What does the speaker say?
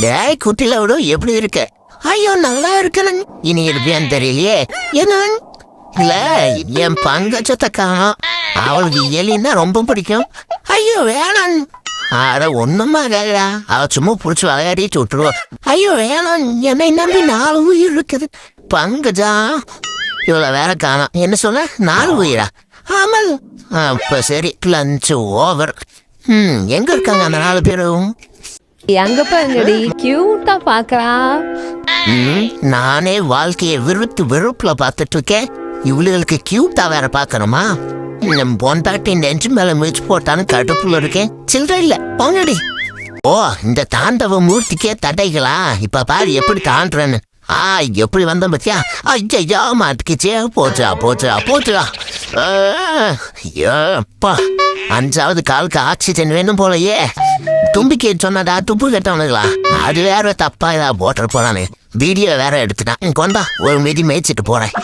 டேய் குட்டில விட எப்படி இருக்க? ஐயோ நல்லா இருக்கிறேன். இனி இருப்பியான்னு தெரியலையே. என்ன இல்ல என் பங்கச்சத்தை காணோம். அவளுக்கு எலின்னா ரொம்ப பிடிக்கும். ஐயோ வேணாம். அட ஒண்ணுமா கேடா, அவ சும்மா புடிச்சு விளையாடிட்டு விட்டுருவோம். ஐயோ வேணாம், என்னை நம்பி 4 உயிர் இருக்குது. பங்கஜா இவ்வளவு வேற காணோம். என்ன சொல்ல, 4 உயிரா? ஆமல். அப்ப சரி, லஞ்ச் ஓவர். எங்க இருக்காங்க அந்த 4 பேரும்? எங்க பாருங்கடி, கியூட்டா பாக்குறா. நானே வாழ்க்கையை வெறுப்புல பார்த்துட்டு இருக்கேன். இவளுகளுக்கு கியூட்டா வேற பாக்கணுமா? பொண்டாட்டி நெஞ்சு மேல முயற்சி போட்டான்னு கடுப்புல இருக்கேன். சில்லற இல்ல போங்கடி. ஓ, இந்த தாண்டவ மூர்த்திக்கே தடைகளா? இப்ப பாரு எப்படி தாண்டுறேன்னு. எப்படி வந்த பத்தியா? ஐயா மாட்டுக்குச்சே. போச்சா. ஐயோப்பா, 5வது காலுக்கு ஆக்சிஜன் வேணும் போலயே. தும்பிக்கை சொன்னடா, துப்பு கட்டவனுங்களா? அது வேற தப்பா ஏதாவது போட்டு போனானே. வீடியோ வேற எடுத்துட்டான். கொண்டா ஒரு மிதி மேய்ச்சிட்டு போறேன்.